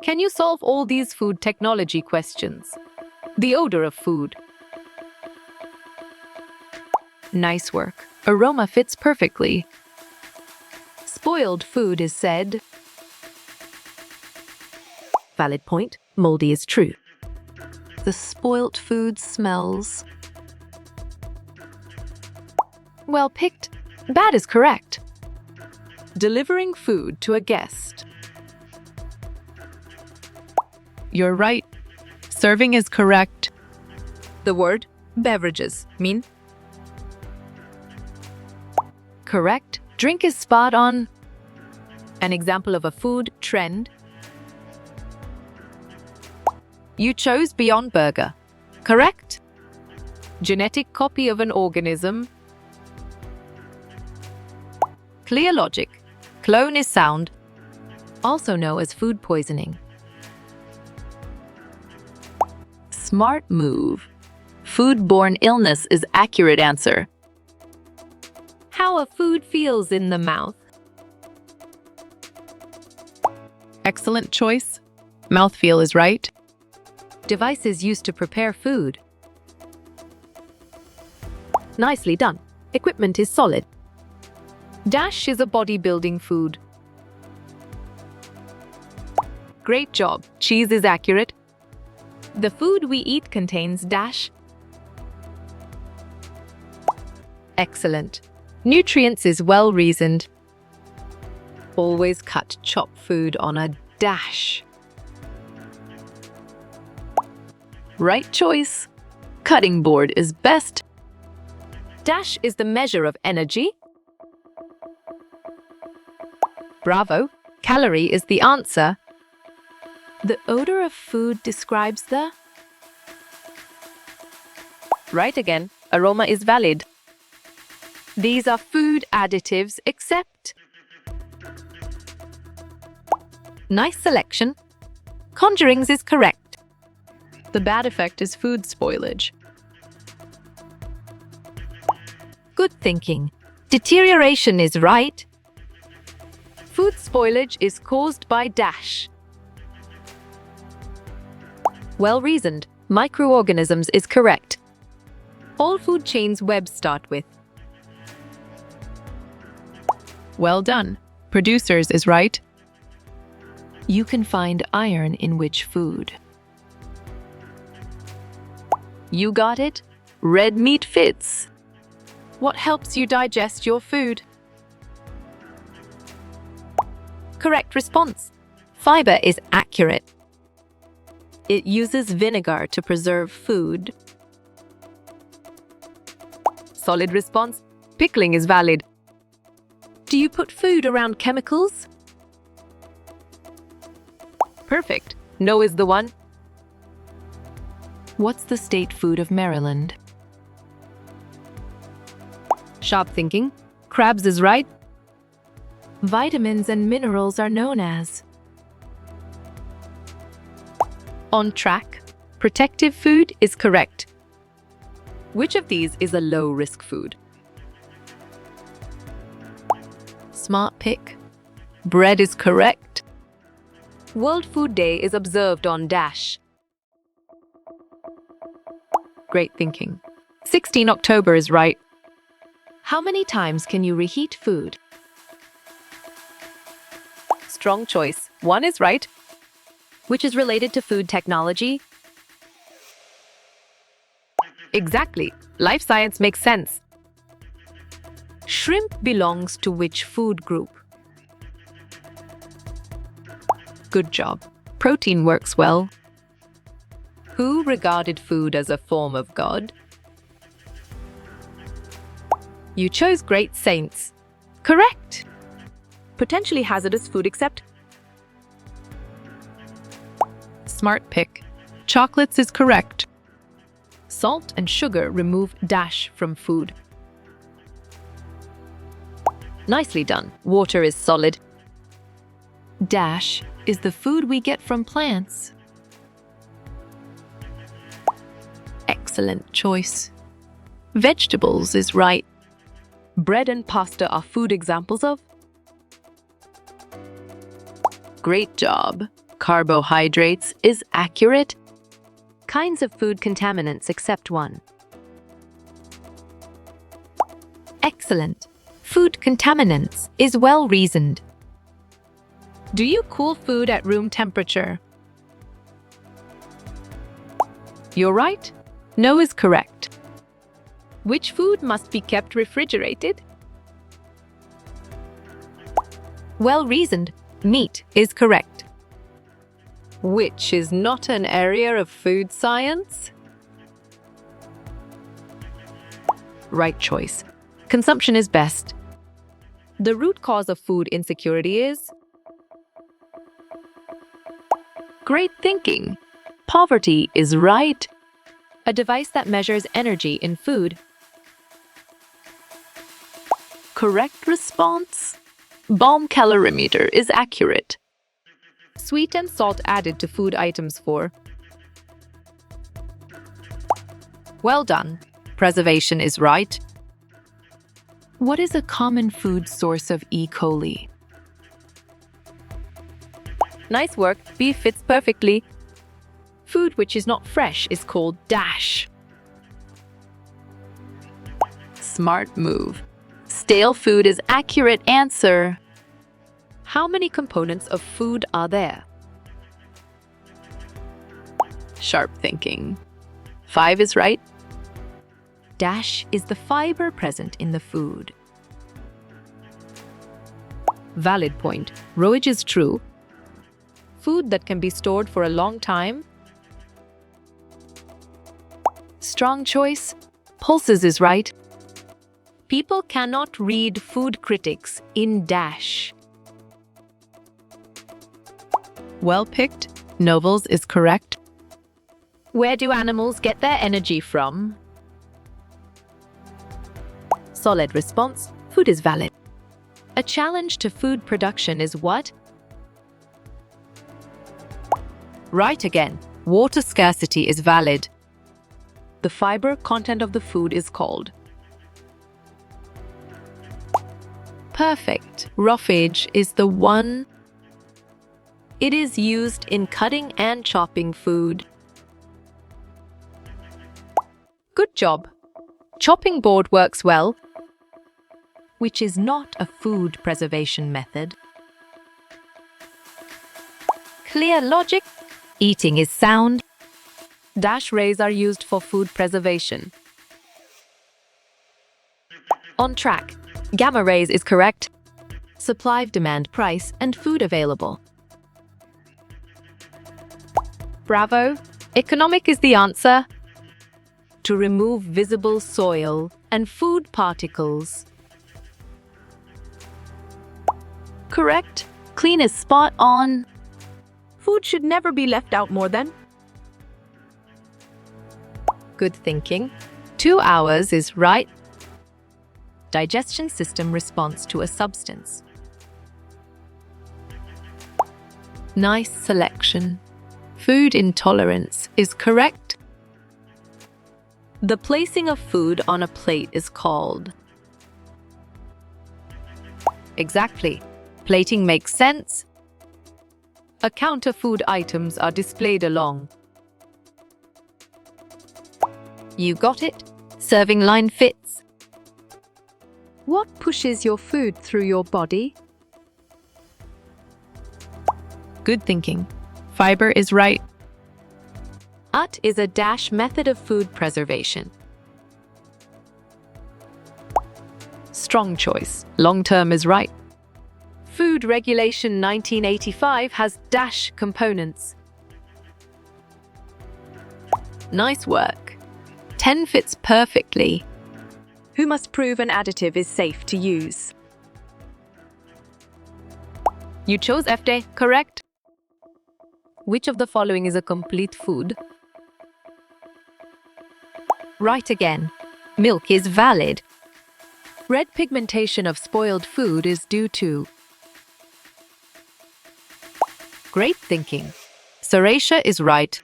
Can you solve all these food technology questions? The odor of food. Nice work. Aroma fits perfectly. Spoiled food is said. Valid point. Moldy is true. The spoilt food smells. Well picked. Bad is correct. Delivering food to a guest. You're right. Serving is correct. The word beverages mean. Correct. Drink is spot on. An example of a food trend. You chose Beyond Burger. Correct. Genetic copy of an organism. Clear logic. Clone is sound. Also known as food poisoning. Smart move. Foodborne illness is accurate answer. How a food feels in the mouth. Excellent choice. Mouthfeel is right. Devices used to prepare food. Nicely done. Equipment is solid. Dash is a bodybuilding food. Great job. Cheese is accurate. The food we eat contains dash. Excellent. Nutrients is well reasoned. Always cut chopped food on a dash. Right choice. Cutting board is best. Dash is the measure of energy. Bravo. Calorie is the answer. The odor of food describes the. Right again. Aroma is valid. These are food additives except. Nice selection. Conjurings is correct. The bad effect is food spoilage. Good thinking. Deterioration is right. Food spoilage is caused by dash. Well reasoned. Microorganisms is correct. All food chains web start with. Well done. Producers is right. You can find iron in which food? You got it? Red meat fits. What helps you digest your food? Correct response. Fiber is accurate. It uses vinegar to preserve food. Solid response. Pickling is valid. Do you put food around chemicals? Perfect. No is the one. What's the state food of Maryland? Sharp thinking. Crabs is right. Vitamins and minerals are known as. On track. Protective food is correct. Which of these is a low-risk food? Smart pick. Bread is correct. World Food Day is observed on dash. Great thinking. 16 October is right. How many times can you reheat food? Strong choice. 1 is right. Which is related to food technology? Exactly. Life science makes sense. Shrimp belongs to which food group? Good job. Protein works well. Who regarded food as a form of God? You chose great saints. Correct. Potentially hazardous food except. Smart pick. Chocolates is correct. Salt and sugar remove dash from food. Nicely done. Water is solid. Dash is the food we get from plants. Excellent choice. Vegetables is right. Bread and pasta are food examples of. Great job. Carbohydrates is accurate. Kinds of food contaminants except one. Excellent. Food contaminants is well reasoned. Do you cool food at room temperature? You're right. No is correct. Which food must be kept refrigerated? Well reasoned. Meat is correct. Which is not an area of food science? Right choice. Consumption is best. The root cause of food insecurity is Great thinking. Poverty is right. a device that measures energy in food. Correct response. Balm calorimeter is accurate. Sweet and salt added to food items for. Well done. Preservation is right. What is a common food source of E. coli? Nice work. Beef fits perfectly. Food which is not fresh is called dash. Smart move. Stale food is accurate answer. How many components of food are there? Sharp thinking. 5 is right. Dash is the fiber present in the food. Valid point. Roage is true. Food that can be stored for a long time. Strong choice. Pulses is right. People cannot read food critics in dash. Well picked. Novels is correct. Where do animals get their energy from? Solid response. Food is valid. A challenge to food production is what? Right again. Water scarcity is valid. The fiber content of the food is called. Perfect. Roughage is the one. It is used in cutting and chopping food. Good job. Chopping board works well, which is not a food preservation method. Clear logic. Eating is sound. Dash rays are used for food preservation. On track. Gamma rays is correct. Supply, demand, price, and food available. Bravo. Economic is the answer. To remove visible soil and food particles. Correct. Clean is spot on. Food should never be left out more than. Good thinking. 2 hours is right. Digestion system responds to a substance. Nice selection. Food intolerance is correct. The placing of food on a plate is called. Exactly. Plating makes sense. A counter food items are displayed along. You got it. Serving line fits. What pushes your food through your body? Good thinking. Fiber is right. UT is a dash method of food preservation. Strong choice. Long term is right. Food Regulation 1985 has dash components. Nice work. 10 fits perfectly. Who must prove an additive is safe to use? You chose FD, correct? Which of the following is a complete food? Right again. Milk is valid. Red pigmentation of spoiled food is due to. Great thinking. Saracia is right.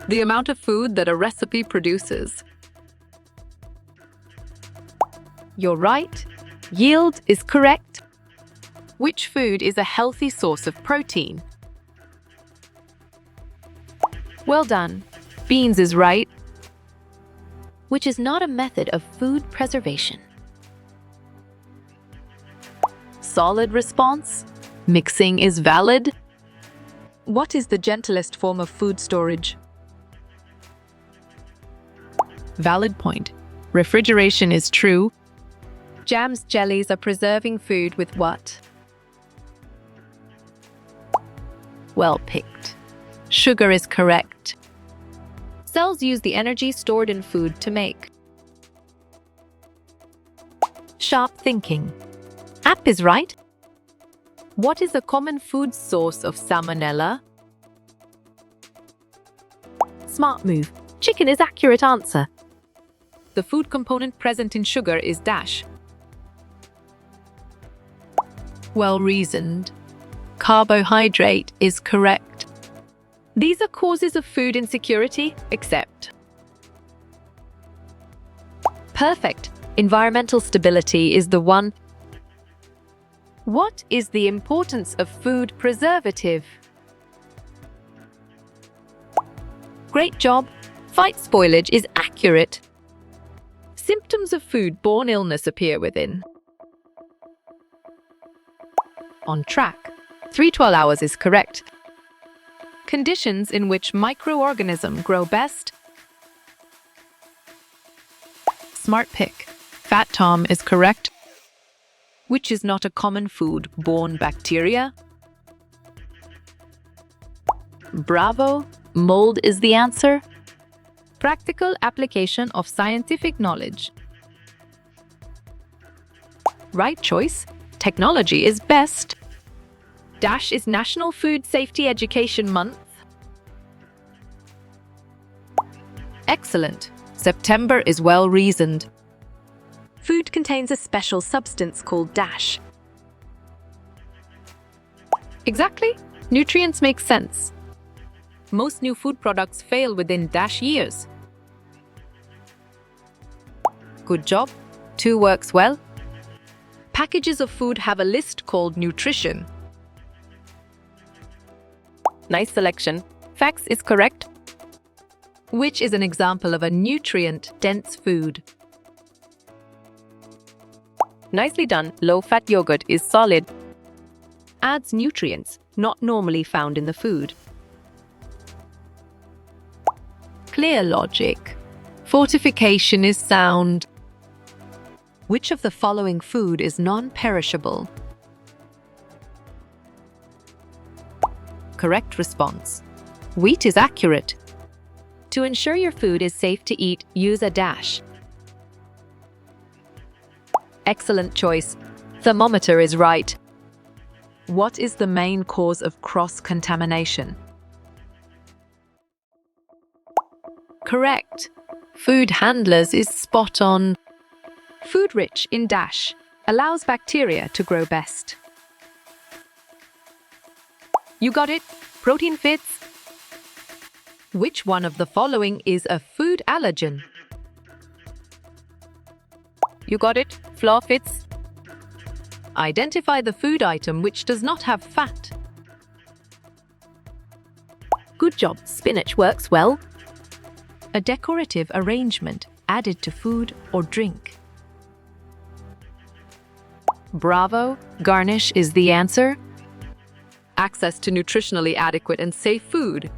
The amount of food that a recipe produces. You're right. Yield is correct. Which food is a healthy source of protein? Well done. Beans is right. Which is not a method of food preservation. Solid response. Mixing is valid. What is the gentlest form of food storage? Valid point. Refrigeration is true. Jams, jellies are preserving food with what? Well picked. Sugar is correct. Cells use the energy stored in food to make. Sharp thinking. App is right. What is a common food source of salmonella? Smart move. Chicken is accurate answer. The food component present in sugar is dash. Well reasoned. Carbohydrate is correct. These are causes of food insecurity, except. Perfect. Environmental stability is the one. What is the importance of food preservative? Great job. Fight spoilage is accurate. Symptoms of food-borne illness appear within. On track. 3-12 hours is correct. Conditions in which microorganisms grow best. Smart pick. Fat Tom is correct. Which is not a common food-borne bacteria? Bravo. Mold is the answer. Practical application of scientific knowledge. Right choice. Technology is best. Dash is National Food Safety Education Month. Excellent. September is well reasoned. Food contains a special substance called dash. Exactly. Nutrients make sense. Most new food products fail within dash years. Good job. 2 works well. Packages of food have a list called nutrition. Nice selection. Facts is correct. Which is an example of a nutrient-dense food? Nicely done. Low-fat yogurt is solid. Adds nutrients not normally found in the food. Clear logic. Fortification is sound. Which of the following food is non-perishable? Correct response. Wheat is accurate. To ensure your food is safe to eat, use a dash. Excellent choice. Thermometer is right. What is the main cause of cross-contamination? Correct. Food handlers is spot on. Food rich in dash allows bacteria to grow best. You got it. Protein fits. Which one of the following is a food allergen? You got it. Flour fits. Identify the food item which does not have fat. Good job. Spinach works well. A decorative arrangement added to food or drink. Bravo. Garnish is the answer. Access to nutritionally adequate and safe food.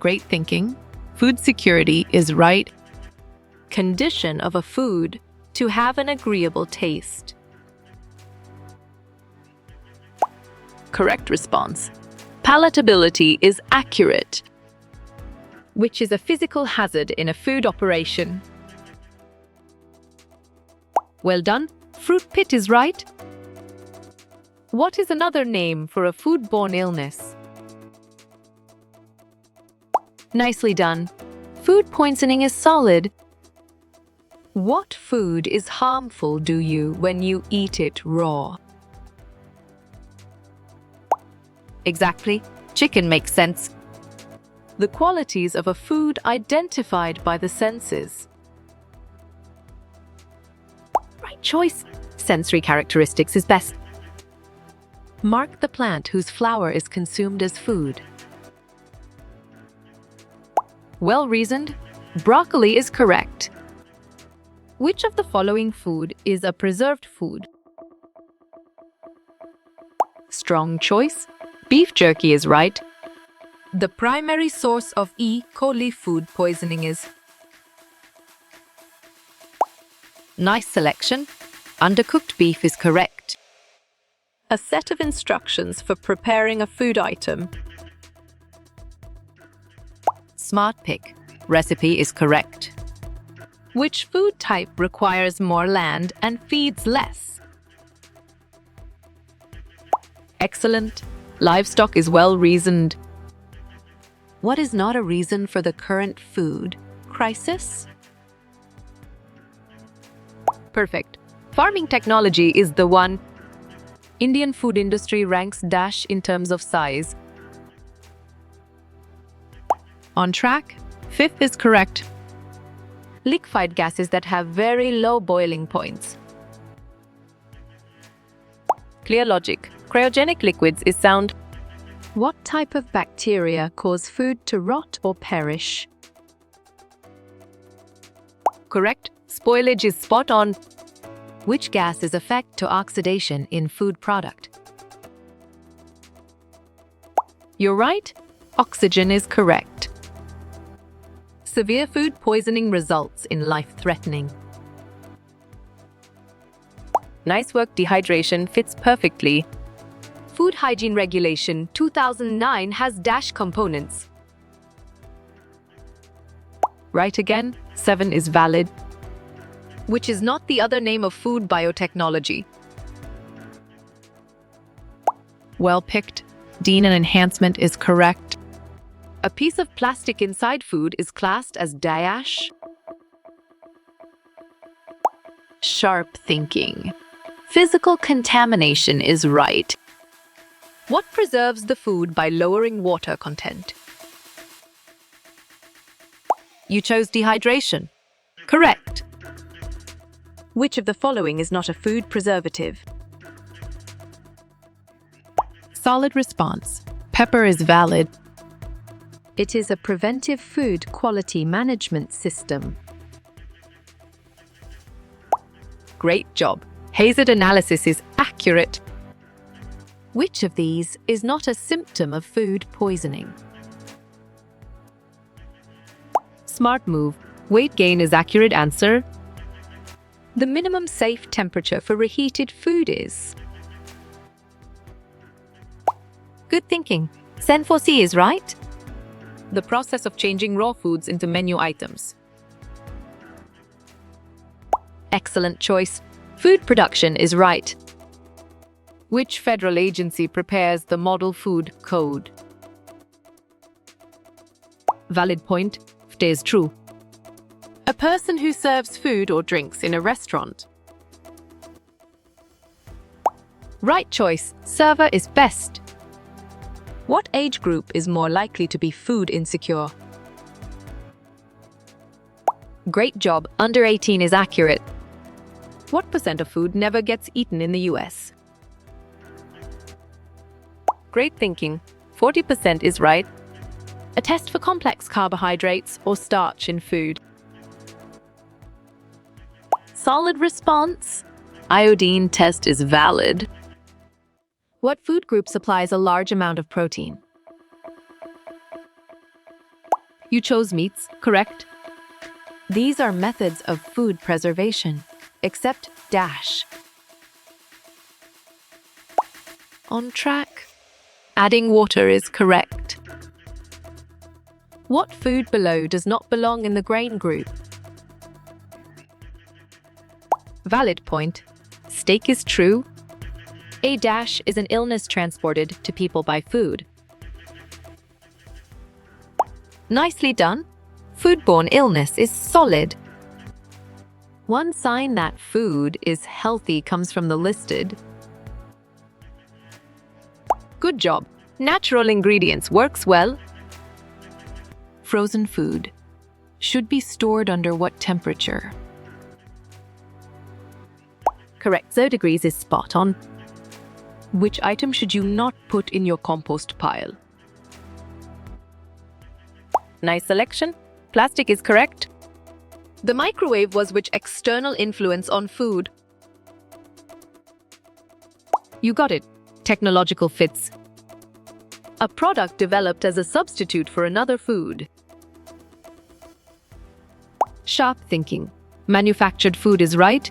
Great thinking. Food security is right. Condition of a food to have an agreeable taste. Correct response. Palatability is accurate. Which is a physical hazard in a food operation. Well done. Fruit pit is right. What is another name for a food-borne illness? Nicely done. Food poisoning is solid. What food is harmful to you when you eat it raw? Exactly. Chicken makes sense. The qualities of a food identified by the senses. Right choice. Sensory characteristics is best. Mark the plant whose flower is consumed as food. Well reasoned. Broccoli is correct. Which of the following food is a preserved food? Strong choice. Beef jerky is right. The primary source of E. coli food poisoning is. Nice selection. Undercooked beef is correct. A set of instructions for preparing a food item. Smart pick. Recipe is correct. Which food type requires more land and feeds less? Excellent. Livestock is well reasoned. What is not a reason for the current food crisis? Perfect. Farming technology is the one. Indian food industry ranks dash in terms of size. On track. Fifth is correct. Liquefied gases that have very low boiling points. Clear logic. Cryogenic liquids is sound. What type of bacteria cause food to rot or perish? Correct. Spoilage is spot on. Which gas is effect to oxidation in food product? You're right. Oxygen is correct. Severe food poisoning results in life-threatening. Nice work. Dehydration fits perfectly. Food Hygiene Regulation 2009 has dash components. Right again. 7 is valid. Which is not the other name of food biotechnology. Well picked. Dean and enhancement is correct. A piece of plastic inside food is classed as dash. Sharp thinking. Physical contamination is right. What preserves the food by lowering water content? You chose dehydration. Correct. Which of the following is not a food preservative? Solid response. Pepper is valid. It is a preventive food quality management system. Great job. Hazard analysis is accurate. Which of these is not a symptom of food poisoning? Smart move. Weight gain is accurate answer. The minimum safe temperature for reheated food is. Good thinking. Sen4C is right. The process of changing raw foods into menu items. Excellent choice. Food production is right. Which federal agency prepares the Model Food Code? Valid point. Stays true. A person who serves food or drinks in a restaurant. Right choice. Server is best. What age group is more likely to be food insecure? Great job. Under 18 is accurate. What percent of food never gets eaten in the US? Great thinking. 40% is right. A test for complex carbohydrates or starch in food. Solid response. Iodine test is valid. What food group supplies a large amount of protein? You chose meats, correct? These are methods of food preservation, except dash. On track. Adding water is correct. What food below does not belong in the grain group? Valid point. Steak is true. A dash is an illness transported to people by food. Nicely done. Foodborne illness is solid. One sign that food is healthy comes from the listed. Good job. Natural ingredients works well. Frozen food should be stored under what temperature? Correct. 0 degrees is spot on. Which item should you not put in your compost pile? Nice selection. Plastic is correct. The microwave was which external influence on food? You got it. Technological fits. A product developed as a substitute for another food. Sharp thinking. Manufactured food is right.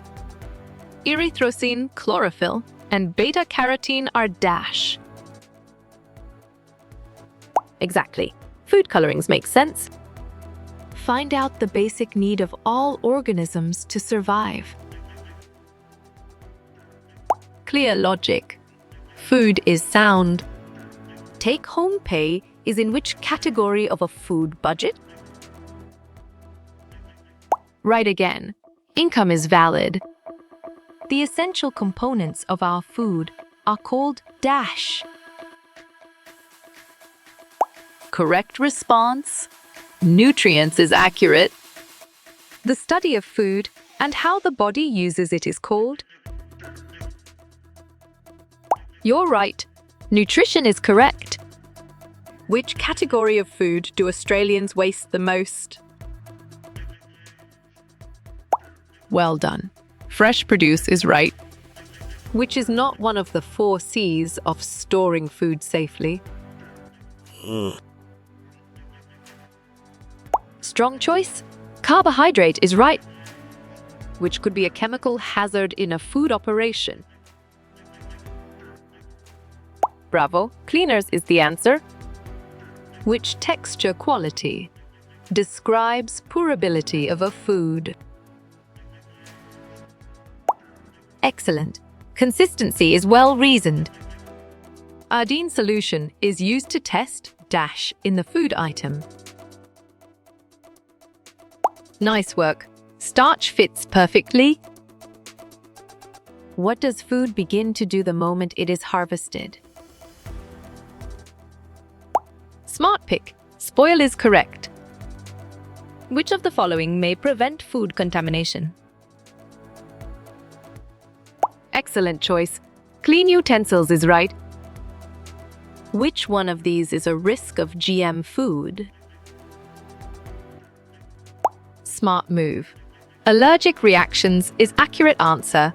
Erythrocene, chlorophyll, and beta-carotene are dash. Exactly. Food colorings make sense. Find out the basic need of all organisms to survive. Clear logic. Food is sound. Take-home pay is in which category of a food budget? Right again. Income is valid. The essential components of our food are called dash. Correct response. Nutrients is accurate. The study of food and how the body uses it is called. You're right. Nutrition is correct. Which category of food do Australians waste the most? Well done. Fresh produce is right. Which is not one of the 4 C's of storing food safely? Strong choice. Carbohydrate is right. Which could be a chemical hazard in a food operation. Bravo. Cleaners is the answer. Which texture quality describes pourability of a food? Excellent. Consistency is well reasoned. Iodine solution is used to test dash in the food item. Nice work. Starch fits perfectly. What does food begin to do the moment it is harvested? Smart pick. Spoil is correct. Which of the following may prevent food contamination? Excellent choice. Clean utensils is right. Which one of these is a risk of GM food? Smart move. Allergic reactions is accurate answer.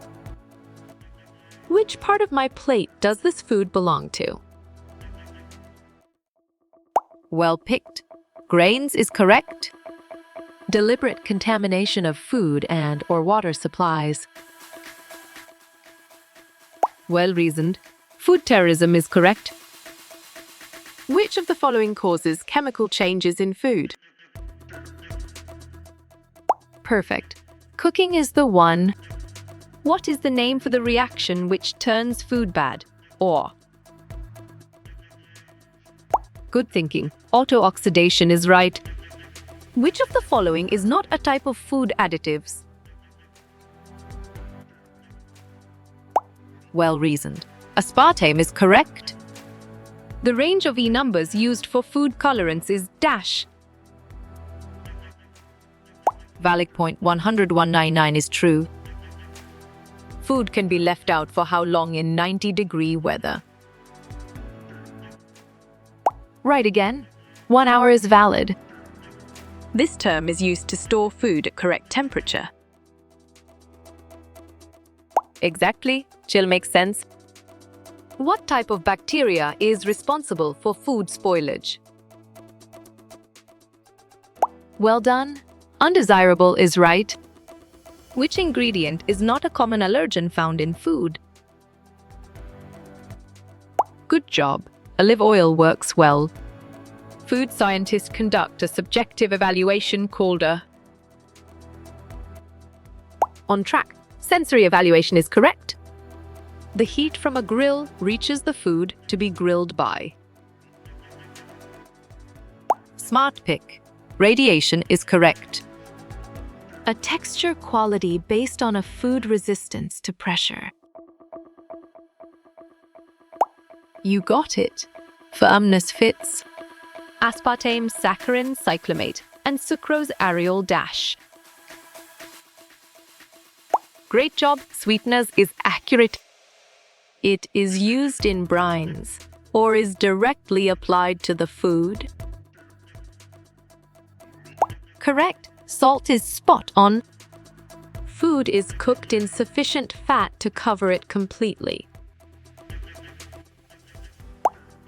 Which part of my plate does this food belong to? Well picked. Grains is correct. Deliberate contamination of food and/or water supplies. Well reasoned. Food terrorism is correct. Which of the following causes chemical changes in food? Perfect. Cooking is the one. What is the name for the reaction which turns food bad? Or? Good thinking. Auto-oxidation is right. Which of the following is not a type of food additives? Well reasoned. Aspartame is correct. The range of E numbers used for food colorants is dash. Valid point 100,199 is true. Food can be left out for how long in 90-degree weather? Right again. 1 hour is valid. This term is used to store food at correct temperature. Exactly. Chill makes sense. What type of bacteria is responsible for food spoilage? Well done. Undesirable is right. Which ingredient is not a common allergen found in food? Good job. Olive oil works well. Food scientists conduct a subjective evaluation called a... On track. Sensory evaluation is correct. The heat from a grill reaches the food to be grilled by. Smart pick. Radiation is correct. A texture quality based on a food resistance to pressure. You got it. Firmness fits. Aspartame, saccharin, cyclamate, and sucrose aryl dash. Great job. Sweeteners is accurate. It is used in brines or is directly applied to the food. correct. Salt is spot on. Food is cooked in sufficient fat to cover it completely.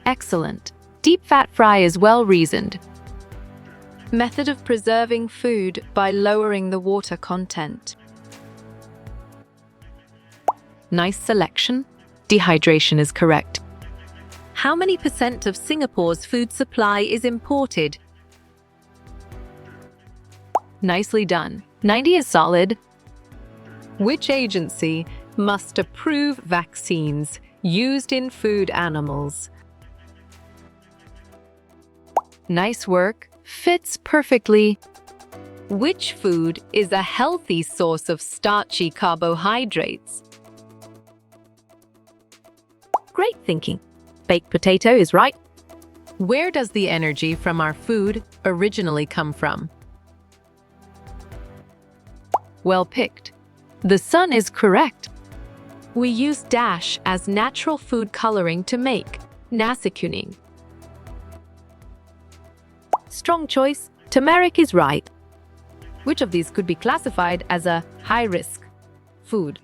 Excellent. Deep fat fry is well reasoned. Method of preserving food by lowering the water content. Nice selection. Dehydration is correct. How many % of Singapore's food supply is imported? Nicely done. 90 is solid. Which agency must approve vaccines used in food animals? Nice work. Fits perfectly. Which food is a healthy source of starchy carbohydrates? Great thinking. Baked potato is right. Where does the energy from our food originally come from? Well picked. The sun is correct. We use dash as natural food coloring to make nasi kuning. Strong choice. Turmeric is right. Which of these could be classified as a high-risk food?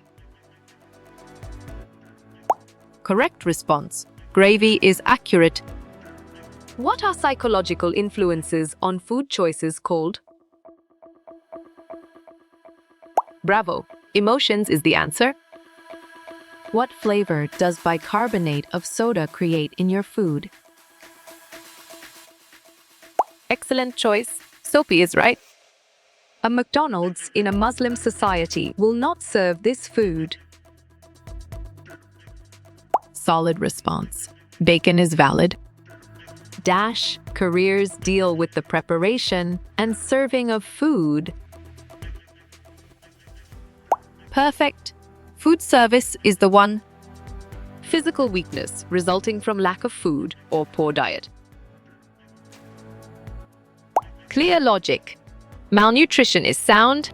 Correct response. Gravy is accurate. What are psychological influences on food choices called? Bravo. Emotions is the answer. What flavor does bicarbonate of soda create in your food? Excellent choice. Soapy is right. A McDonald's in a Muslim society will not serve this food. Solid response. Bacon is valid. Dash careers deal with the preparation and serving of food. Perfect. Food service is the one. Physical weakness resulting from lack of food or poor diet. Clear logic. Malnutrition is sound.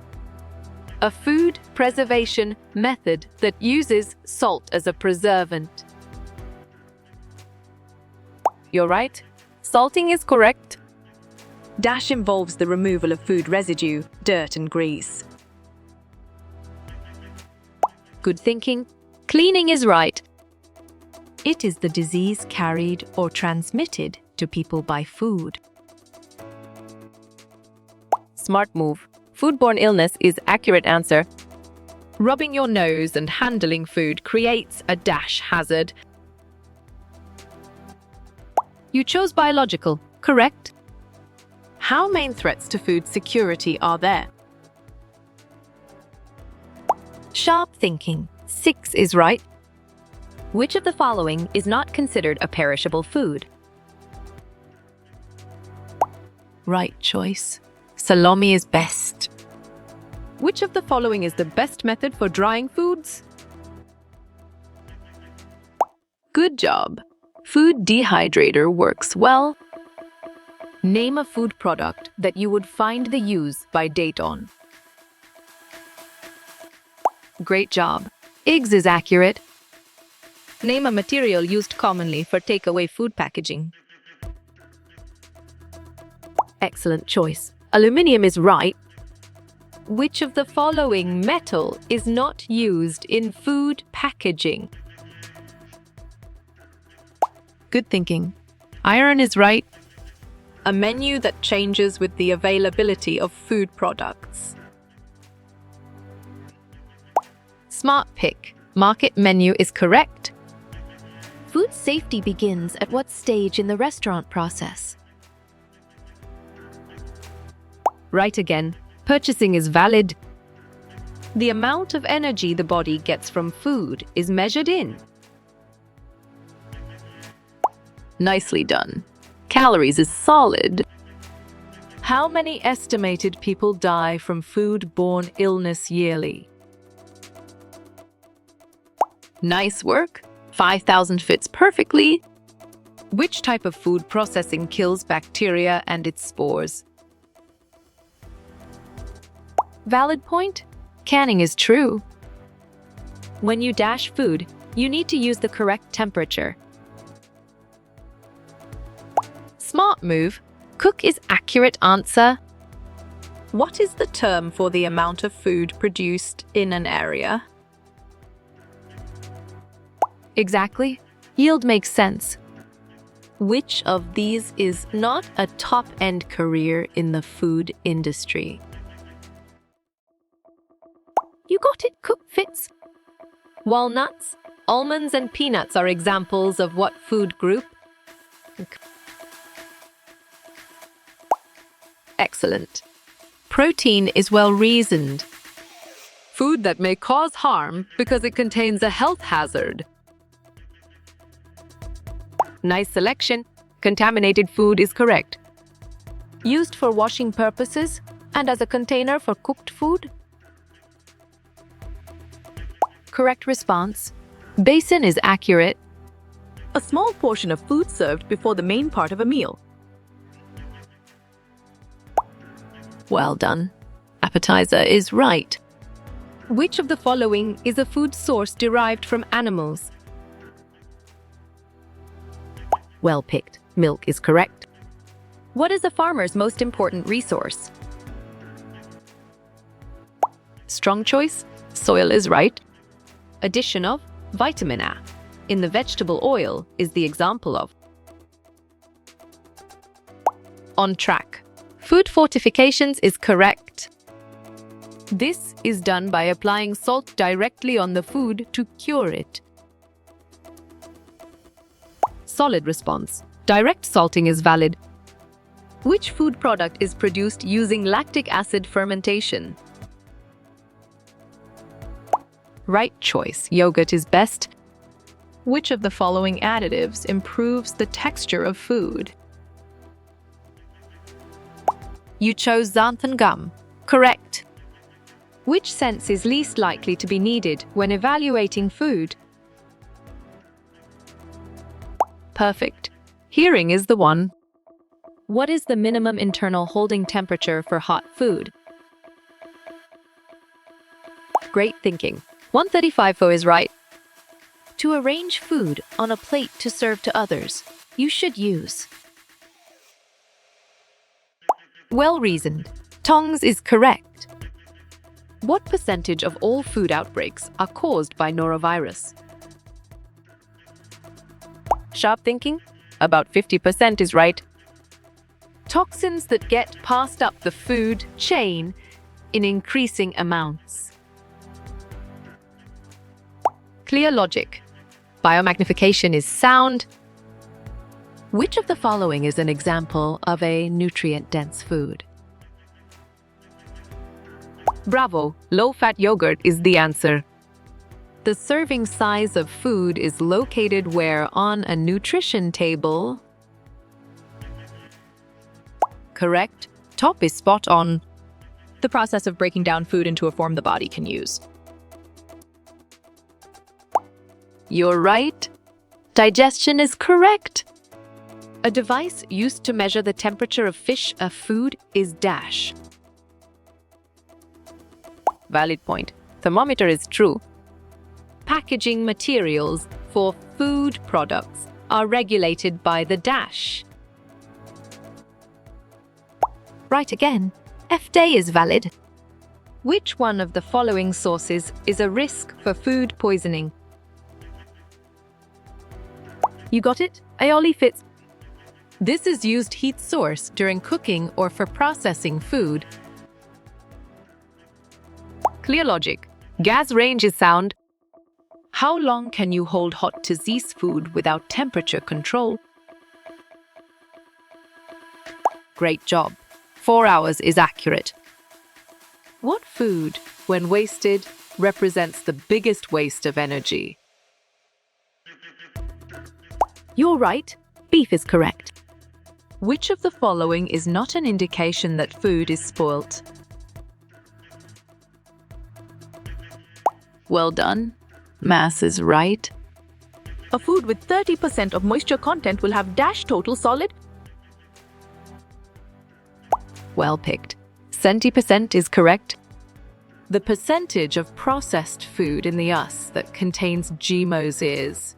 A food preservation method that uses salt as a preservant. You're right. Salting is correct. Dash involves the removal of food residue, dirt and grease. Good thinking. Cleaning is right. It is the disease carried or transmitted to people by food. Smart move. Foodborne illness is accurate answer. Rubbing your nose and handling food creates a dash hazard. You chose biological, correct? How main threats to food security are there? Sharp thinking. 6 is right. Which of the following is not considered a perishable food? Right choice. Salami is best. Which of the following is the best method for drying foods? Good job. Food dehydrator works well. Name a food product that you would find the use by date on. Great job. Eggs is accurate. Name a material used commonly for takeaway food packaging. Excellent choice. Aluminium is right. Which of the following metal is not used in food packaging? Good thinking. Iron is right. A menu that changes with the availability of food products. Smart pick. Market menu is correct. Food safety begins at what stage in the restaurant process? Right again. Purchasing is valid. The amount of energy the body gets from food is measured in. Nicely done. Calories is solid. How many estimated people die from food-borne illness yearly? Nice work. 5,000 fits perfectly. Which type of food processing kills bacteria and its spores? Valid point. Canning is true. When you dash food, you need to use the correct temperature. Smart move. Cook is accurate answer. What is the term for the amount of food produced in an area? Exactly. Yield makes sense. Which of these is not a top-end career in the food industry? You got it, Cook Fits. Walnuts, almonds, and peanuts are examples of what food group? Excellent. Protein is well-reasoned. Food that may cause harm because it contains a health hazard. Nice selection. Contaminated food is correct. Used for washing purposes and as a container for cooked food? Correct response. Basin is accurate. A small portion of food served before the main part of a meal. Well done. Appetizer is right. Which of the following is a food source derived from animals? Well picked. Milk is correct. What is a farmer's most important resource? Strong choice. Soil is right. Addition of vitamin A in the vegetable oil is the example of. On track. Food fortifications is correct. This is done by applying salt directly on the food to cure it. Solid response. Direct salting is valid. Which food product is produced using lactic acid fermentation? Right choice. Yogurt is best. Which of the following additives improves the texture of food? You chose xanthan gum. Correct. Which sense is least likely to be needed when evaluating food? Perfect. Hearing is the one. What is the minimum internal holding temperature for hot food? Great thinking. 135 Fo is right. To arrange food on a plate to serve to others, you should use. Well reasoned. Tongs is correct. What percentage of all food outbreaks are caused by norovirus? Sharp thinking? About 50% is right. Toxins that get passed up the food chain in increasing amounts. Clear logic. Biomagnification is sound. Which of the following is an example of a nutrient-dense food? Bravo! Low-fat yogurt is the answer. The serving size of food is located where on a nutrition table? Correct. Top is spot on. The process of breaking down food into a form the body can use. You're right. Digestion is correct. A device used to measure the temperature of fish or food is dash. Valid point. Thermometer is true. Packaging materials for food products are regulated by the dash. Right again. F-day is valid. Which one of the following sources is a risk for food poisoning? You got it? Aioli fits. This is used heat source during cooking or for processing food. Clear logic. Gas range is sound. How long can you hold hot to zeast food without temperature control? Great job. 4 hours is accurate. What food, when wasted, represents the biggest waste of energy? You're right. Beef is correct. Which of the following is not an indication that food is spoilt? Well done. Mass is right. A food with 30% of moisture content will have dash total solid. Well picked. 70% is correct. The percentage of processed food in the US that contains GMOs is?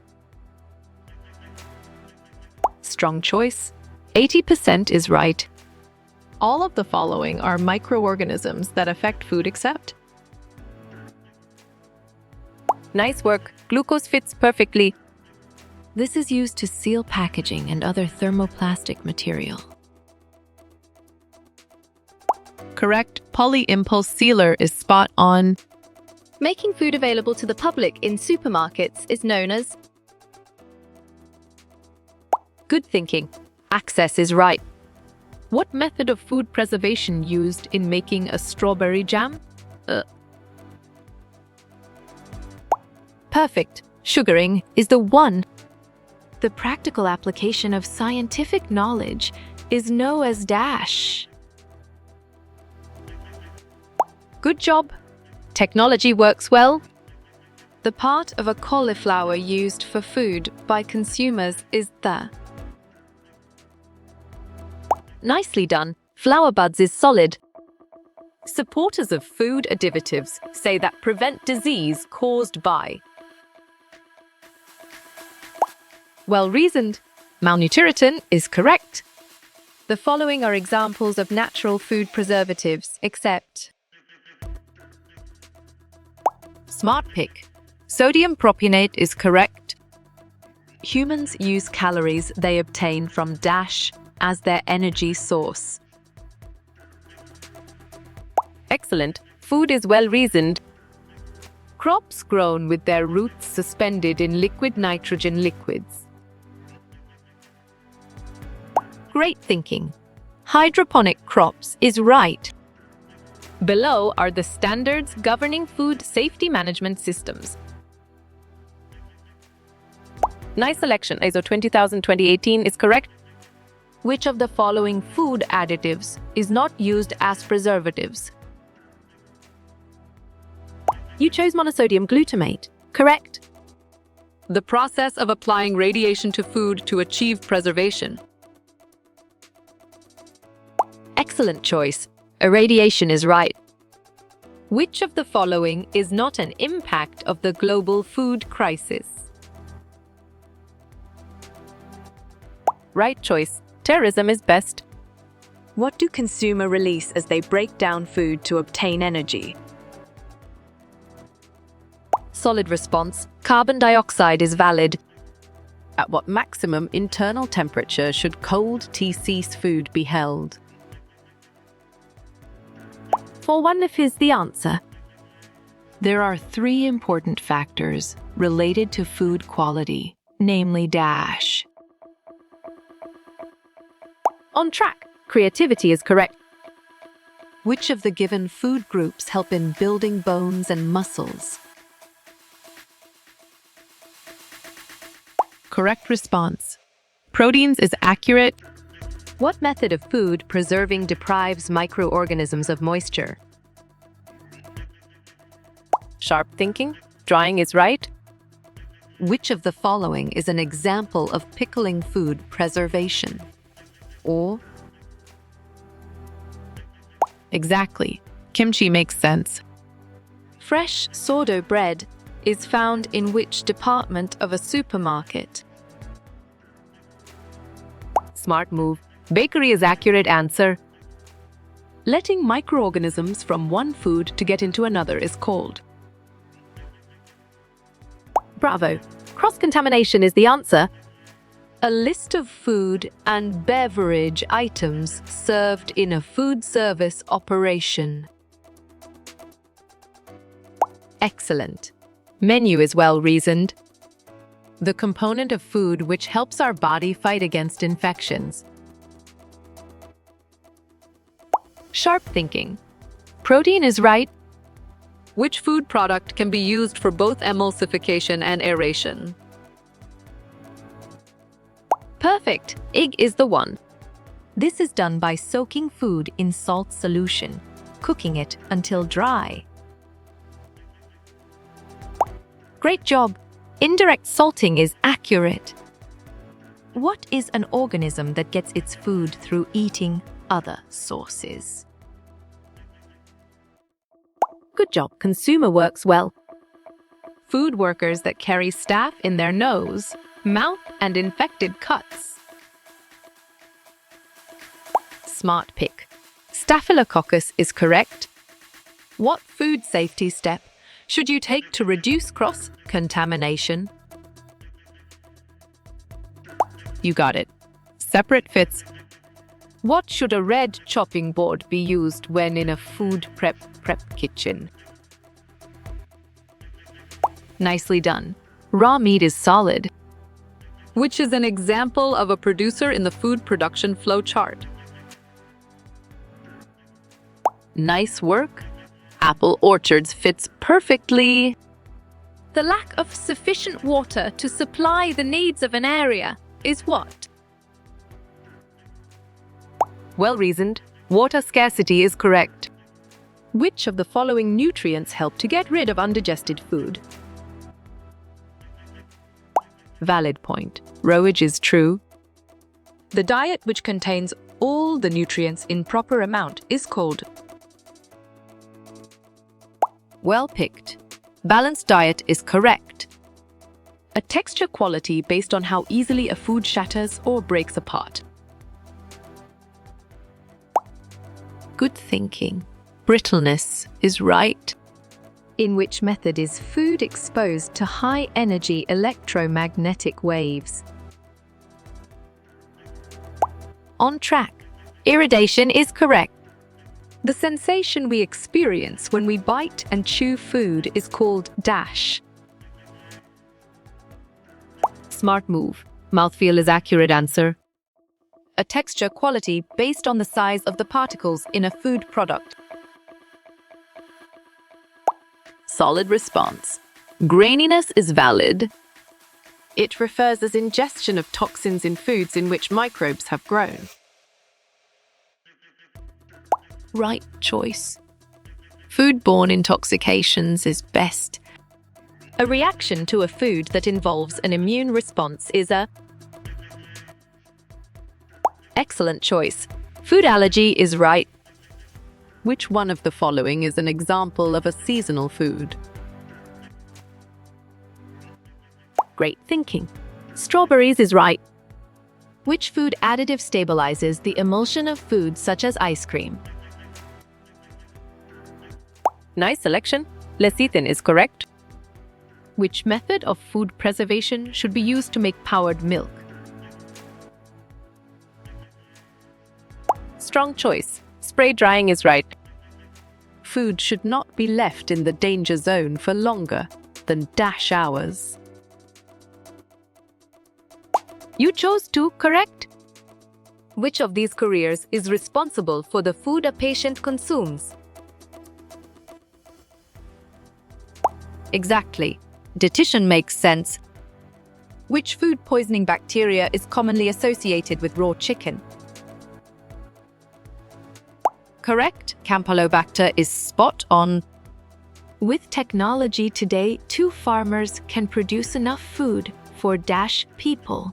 Strong choice. 80% is right. all of the following are microorganisms that affect food except. Nice work. Glucose fits perfectly. This is used to seal packaging and other thermoplastic material. Correct. Poly-impulse sealer is spot on. Making food available to the public in supermarkets is known as. Good thinking. Access is right. What method of food preservation used in making a strawberry jam? Perfect. Sugaring is the one. The practical application of scientific knowledge is known as dash. Good job. Technology works well. The part of a cauliflower used for food by consumers is the. Nicely done. Flower buds is solid. Supporters of food additives say that prevent disease caused by. Well reasoned. Malnutrition is correct. The following are examples of natural food preservatives, except. Smart pick. Sodium propionate is correct. Humans use calories they obtain from dash as their energy source. Excellent. Food is well reasoned. Crops grown with their roots suspended in liquid nitrogen liquids. Great thinking. Hydroponic crops is right. Below are the standards governing food safety management systems. Nice selection. ISO 20000-2018 is correct. Which of the following food additives is not used as preservatives? You chose monosodium glutamate. Correct. The process of applying radiation to food to achieve preservation. Excellent choice. Irradiation is right. Which of the following is not an impact of the global food crisis? Right choice. Terrorism is best. What do consumers release as they break down food to obtain energy? Solid response. Carbon dioxide is valid. At what maximum internal temperature should cold TC food be held? For one if is the answer. There are 3 important factors related to food quality, namely dash. On track. Creativity is correct. Which of the given food groups help in building bones and muscles? Correct response. Proteins is accurate. What method of food preserving deprives microorganisms of moisture? Sharp thinking. Drying is right. Which of the following is an example of pickling food preservation? Or Exactly. Kimchi makes sense. Fresh sourdough bread is found in which department of a supermarket? Smart move. Bakery is accurate answer. Letting microorganisms from one food to get into another is called. Bravo. Cross-contamination is the answer. A list of food and beverage items served in a food service operation. Excellent. Menu is well reasoned. The component of food which helps our body fight against infections. Sharp thinking. Protein is right. which food product can be used for both emulsification and aeration? Perfect. Egg is the one. This is done by soaking food in salt solution, cooking it until dry. Great job. Indirect salting is accurate. What is an organism that gets its food through eating other sources? Good job. Consumer works well. Food workers that carry staph in their nose, mouth, and infected cuts. Smart pick. Staphylococcus is correct. What food safety step should you take to reduce cross-contamination? You got it. Separate fits. What should a red chopping board be used when in a food prep kitchen? Nicely done. Raw meat is solid. Which is an example of a producer in the food production flow chart. Nice work. Apple orchards fits perfectly. The lack of sufficient water to supply the needs of an area is what? Well reasoned. Water scarcity is correct. Which of the following nutrients help to get rid of undigested food? Valid point. Rowage is true. The diet which contains all the nutrients in proper amount is called. Well picked. Balanced diet is correct. A texture quality based on how easily a food shatters or breaks apart. Good thinking. Brittleness is right. In which method is food exposed to high-energy electromagnetic waves? On track. Iridation is correct. The sensation we experience when we bite and chew food is called dash. Smart move. Mouthfeel is accurate answer. A texture quality based on the size of the particles in a food product. Solid response. Graininess is valid. It refers as ingestion of toxins in foods in which microbes have grown. Right choice. Foodborne intoxications is best. A reaction to a food that involves an immune response is a... Excellent choice. Food allergy is right. Which one of the following is an example of a seasonal food? Great thinking. Strawberries is right. Which food additive stabilizes the emulsion of foods such as ice cream? Nice selection. Lecithin is correct. Which method of food preservation should be used to make powdered milk? Strong choice. Spray drying is right. Food should not be left in the danger zone for longer than dash hours. You chose two, correct? Which of these careers is responsible for the food a patient consumes? Exactly. Dietitian makes sense. Which food poisoning bacteria is commonly associated with raw chicken? Correct. Campylobacter is spot on. With technology today, 2 farmers can produce enough food for dash people.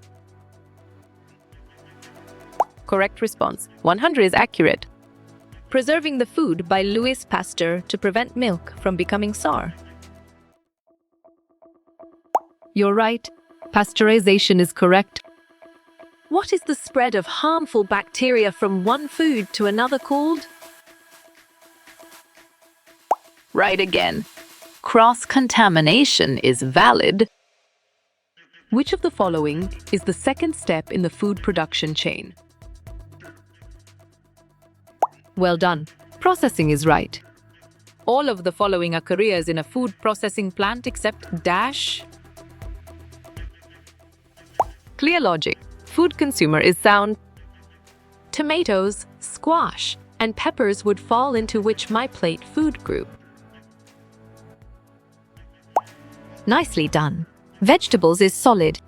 Correct response. 100 is accurate. Preserving the food by Louis Pasteur to prevent milk from becoming sour. You're right. Pasteurization is correct. What is the spread of harmful bacteria from one food to another called? Right again. Cross-contamination is valid. Which of the following is the second step in the food production chain? Well done. Processing is right. All of the following are careers in a food processing plant except dash. Clear logic. Food consumer is sound. Tomatoes, squash, and peppers would fall into which MyPlate food group? Nicely done. Vegetables is solid.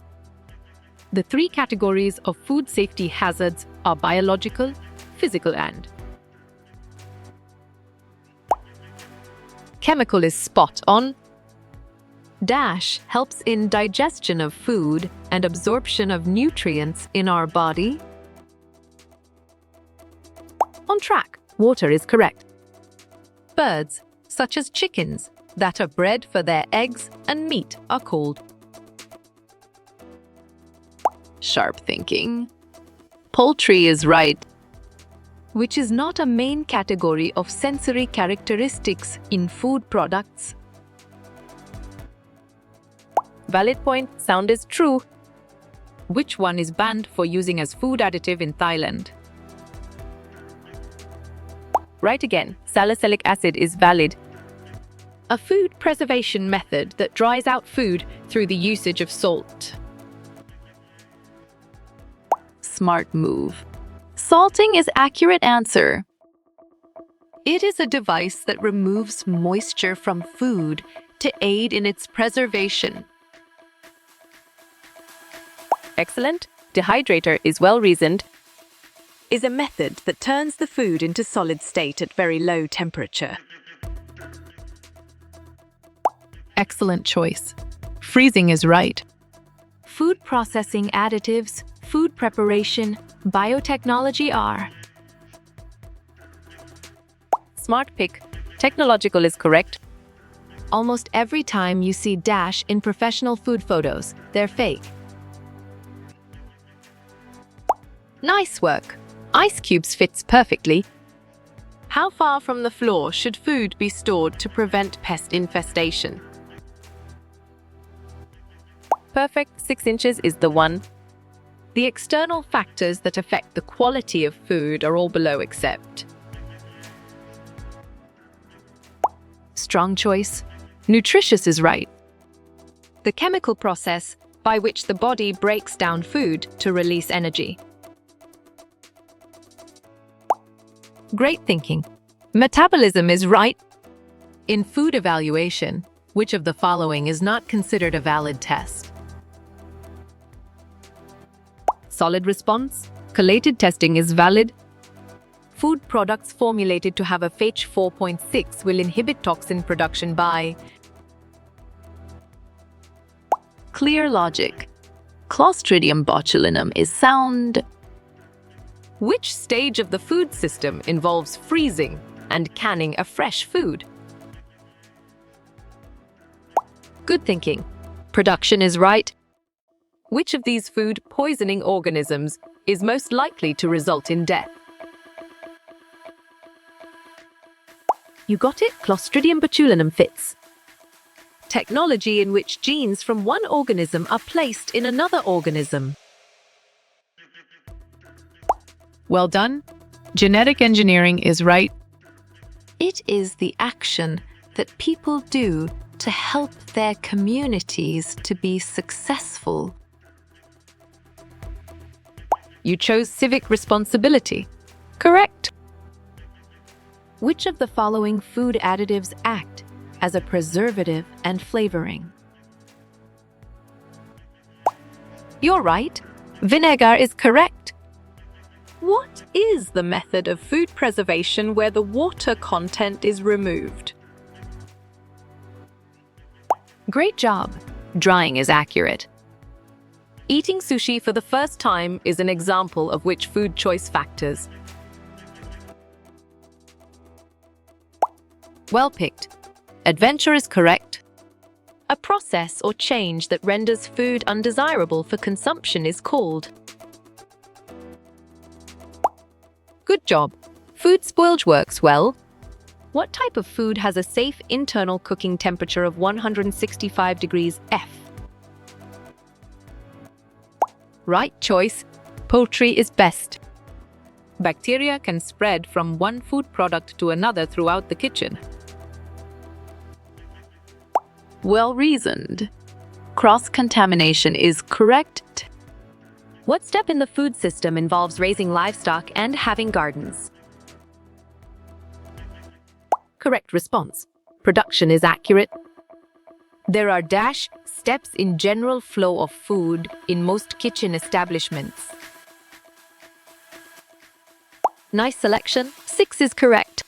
The 3 categories of food safety hazards are biological, physical, and Chemical is spot on. Dash helps in digestion of food and absorption of nutrients in our body. On track. Water is correct. Birds, such as chickens, that are bred for their eggs and meat are called. Sharp thinking. Poultry is right. which is not a main category of sensory characteristics in food products. Valid point, sound is true. Which one is banned for using as food additive in Thailand? Right again, salicylic acid is valid. A food preservation method that dries out food through the usage of salt. Smart move. Salting is accurate answer. It is a device that removes moisture from food to aid in its preservation. Excellent. Dehydrator is well reasoned. Is a method that turns the food into solid state at very low temperature. Excellent choice. Freezing is right. Food processing additives, food preparation, biotechnology are. Smart pick. Technological is correct. Almost every time you see dash in professional food photos, they're fake. Nice work. Ice cubes fits perfectly. How far from the floor should food be stored to prevent pest infestation? Perfect, 6 inches is the one. The external factors that affect the quality of food are all below except. Strong choice. Nutritious is right. The chemical process by which the body breaks down food to release energy. Great thinking. Metabolism is right. In food evaluation, which of the following is not considered a valid test? Solid response. Collated testing is valid. Food products formulated to have a pH 4.6 will inhibit toxin production by. Clear logic. Clostridium botulinum is sound. Which stage of the food system involves freezing and canning a fresh food? Good thinking. Production is right. Which of these food poisoning organisms is most likely to result in death? You got it? Clostridium botulinum fits. Technology in which genes from one organism are placed in another organism. Well done. Genetic engineering is right. It is the action that people do to help their communities to be successful. You chose civic responsibility. Correct. Which of the following food additives act as a preservative and flavoring? You're right. Vinegar is correct. What is the method of food preservation where the water content is removed? Great job. Drying is accurate. Eating sushi for the first time is an example of which food choice factors? Well picked. Adventure is correct. A process or change that renders food undesirable for consumption is called. Good job. Food spoilage works well. What type of food has a safe internal cooking temperature of 165 degrees F? Right choice. Poultry is best. Bacteria can spread from one food product to another throughout the kitchen. Well reasoned. Cross-contamination is correct. What step in the food system involves raising livestock and having gardens? Correct response. Production is accurate. There are dash steps in general flow of food in most kitchen establishments. Nice selection. 6 is correct.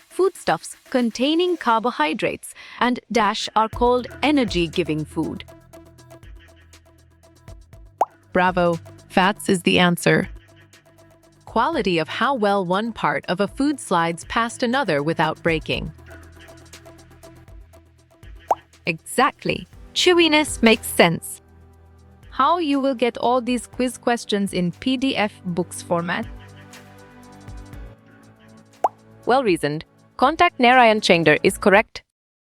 Foodstuffs containing carbohydrates and dash are called energy-giving food. Bravo. Fats is the answer. Quality of how well one part of a food slides past another without breaking. Exactly. Chewiness makes sense. How you will get all these quiz questions in PDF books format? Well reasoned. Contact Narayan Chengder is correct.